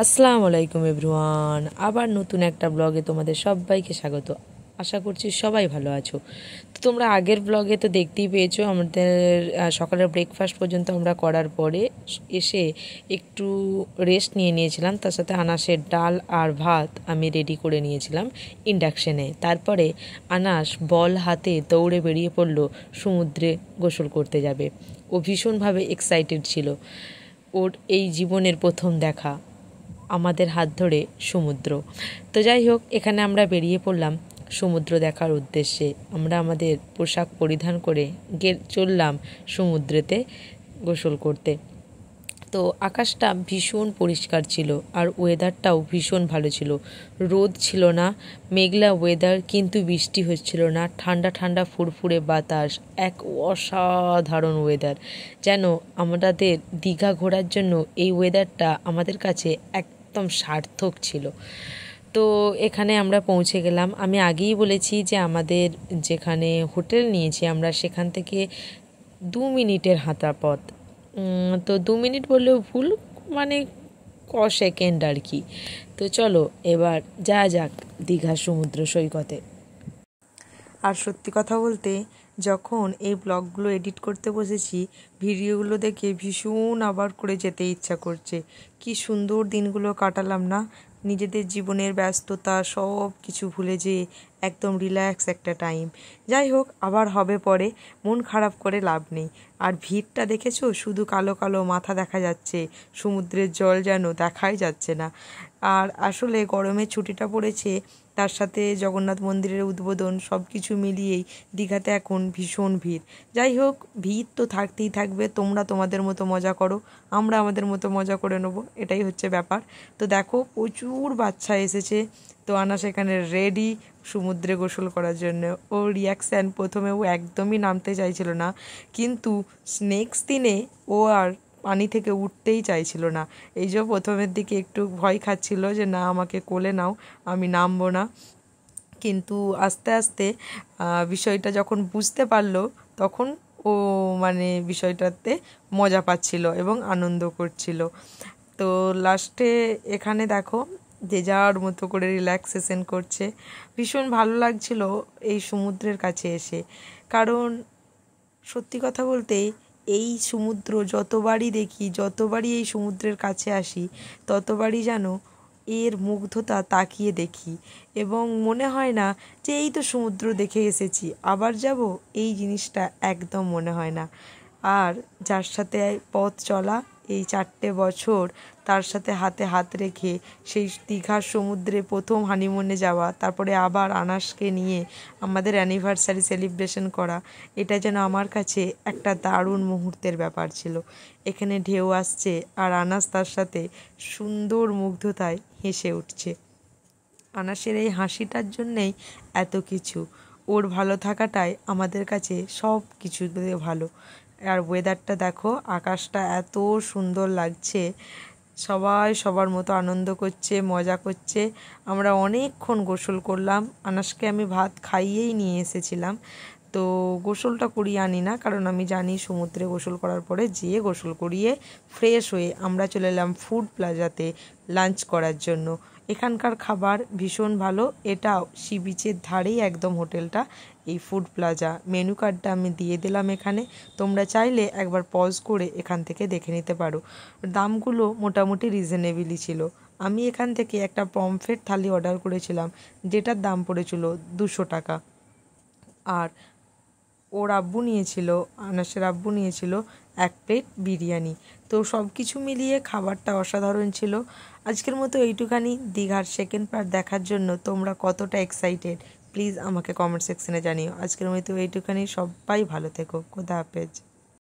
আসসালামু আলাইকুম এভরিওয়ান, আবার নতুন একটা ব্লগে তোমাদের সবাইকে স্বাগত। আশা করছি সবাই ভালো আছো। তো তোমরা আগের ব্লগে তো দেখতেই পেয়েছো আমাদের সকালের ব্রেকফাস্ট পর্যন্ত আমরা করার পরে এসে একটু রেস্ট নিয়েছিলাম। তার সাথে আনাসের ডাল আর ভাত আমি রেডি করে নিয়েছিলাম ইন্ডাকশানে। তারপরে আনাস বল হাতে দৌড়ে বেরিয়ে পড়লো সমুদ্রে গোসল করতে যাবে। ও ভীষণভাবে এক্সাইটেড ছিল, ওর এই জীবনের প্রথম দেখা আমাদের হাত ধরে সমুদ্র। তো যাই হোক, এখানে আমরা বেরিয়ে পড়লাম সমুদ্র দেখার উদ্দেশ্যে। আমরা আমাদের পোশাক পরিধান করে চললাম সমুদ্রেতে গোসল করতে। তো আকাশটা ভীষণ পরিষ্কার ছিল আর ওয়েদারটাও ভীষণ ভালো ছিল। রোদ ছিল না, মেঘলা ওয়েদার, কিন্তু বৃষ্টি হচ্ছিল না। ঠান্ডা ঠান্ডা ফুরফুরে বাতাস, এক অসাধারণ ওয়েদার। যেন আমাদের দীঘা ঘোরার জন্য এই ওয়েদারটা আমাদের কাছে একদম সার্থক ছিল। তো এখানে আমরা পৌঁছে গেলাম। আমি আগেই বলেছি যে আমাদের যেখানে হোটেল নিয়েছি আমরা, সেখান থেকে 2 মিনিটের হাঁটা পথ। তো 2 মিনিট বললেও ভুল, মানে সেকেন্ড আর কি। তো চলো এবার যাক দীঘার সমুদ্র সৈকতে। আর সত্যি কথা বলতে, যখন এই ব্লগগুলো এডিট করতে বসেছি, ভিডিওগুলো দেখে ভীষণ আবার করে যেতে ইচ্ছা করছে। কি সুন্দর দিনগুলো কাটালাম না, নিজেদের জীবনের ব্যস্ততা সব কিছু ভুলে যেয়ে একদম রিল্যাক্স একটা টাইম। যাই হোক, আবার হবে পরে, মন খারাপ করে লাভ নেই। আর ভিড়টা দেখেছো, শুধু কালো কালো মাথা দেখা যাচ্ছে, সমুদ্রের জল যেন দেখাই যাচ্ছে না। আর আসলে গরমের ছুটিটা পড়েছে, তার সাথে জগন্নাথ মন্দিরের উদ্বোধন, সব কিছু মিলিয়েই দীঘাতে এখন ভীষণ ভিড়। যাই হোক, ভিড় তো থাকতেই থাকবে। তোমরা তোমাদের মতো মজা করো, আমরা আমাদের মতো মজা করে নেবো, এটাই হচ্ছে ব্যাপার। তো দেখো, প্রচুর বাচ্চা এসেছে। তো আনা সেখানে রেডি সমুদ্রে গোসল করার জন্য। ও রিয়াকশান, প্রথমে ও একদমই নামতে চাইছিল না, কিন্তু নেক্সট দিনে ও আর পানি থেকে উঠতেই চাইছিল না। এই যে প্রথমের দিকে একটু ভয় খাচ্ছিল যে না, আমাকে কোলে নাও, আমি নামবো না। কিন্তু আস্তে আস্তে বিষয়টা যখন বুঝতে পারলো, তখন ও মানে বিষয়টাতে মজা পাচ্ছিল এবং আনন্দ করছিল। তো লাস্টে এখানে দেখো, যে যার মতো করে রিল্যাক্সেশন করছে। ভীষণ ভালো লাগছিল এই সমুদ্রের কাছে এসে। কারণ সত্যি কথা বলতে, এই সমুদ্র যতবারই দেখি, যতবারই এই সমুদ্রের কাছে আসি, ততবারই যেন এর মুগ্ধতা তাকিয়ে দেখি এবং মনে হয় না যে এই তো সমুদ্র দেখে এসেছি, আবার যাব, এই জিনিসটা একদম মনে হয় না। আর যার সাথে পথ চলা এই 4টে বছর, তার সাথে হাতে হাত রেখে সেই দীঘার সমুদ্রে প্রথম হানিমুনে যাওয়া, তারপরে আবার আনাসকে নিয়ে আমাদের অ্যানিভার্সারি সেলিব্রেশন করা, এটা যেন আমার কাছে একটা দারুণ মুহূর্তের ব্যাপার ছিল। এখানে ঢেউ আসছে আর আনাস তার সাথে সুন্দর মুগ্ধতায় হেসে উঠছে। আনাসের এই হাসিটার জন্যেই এত কিছু, ওর ভালো থাকাটাই আমাদের কাছে সব কিছু ভালো। আর ওয়েদারটা দেখো, আকাশটা এত সুন্দর লাগছে, সবাই সবার মতো আনন্দ করছে, মজা করছে। আমরা অনেকক্ষণ গোসল করলাম। আনাসকে আমি ভাত খাইয়েই নিয়ে এসেছিলাম। তো গোসলটা করিয়ে আনি না, কারণ আমি জানি সমুদ্রে গোসল করার পরে যেয়ে গোসল করিয়ে ফ্রেশ হয়ে আমরা চলে এলাম ফুড প্লাজাতে লাঞ্চ করার জন্য। এখানকার খাবার ভীষণ ভালো। এটা সি বিচের ধারেই একদম হোটেলটা, এই ফুড প্লাজা। মেনু কার্ডটা আমি দিয়ে দিলাম এখানে, তোমরা চাইলে একবার পজ করে এখান থেকে দেখে নিতে পারো। দামগুলো মোটামুটি রিজনেবলই ছিল। আমি এখান থেকে একটা পমফ্রেট থালি অর্ডার করেছিলাম, যেটার দাম পড়েছিল 200 টাকা। আর ওর আব্বু নিয়েছিল, আনাসের আব্বু নিয়েছিল 1 প্লেট বিরিয়ানি। তো সব কিছু মিলিয়ে খাবারটা অসাধারণ ছিল। আজকের মতো এইটুখানি। দীঘার সেকেন্ড পার্ট দেখার জন্য তোমরা কতটা এক্সাইটেড, প্লিজ আমাকে কমেন্ট সেকশনে জানিও। আজকের মতো এইটুখানি। সবাই ভালো থেকো। খোদা হাফেজ।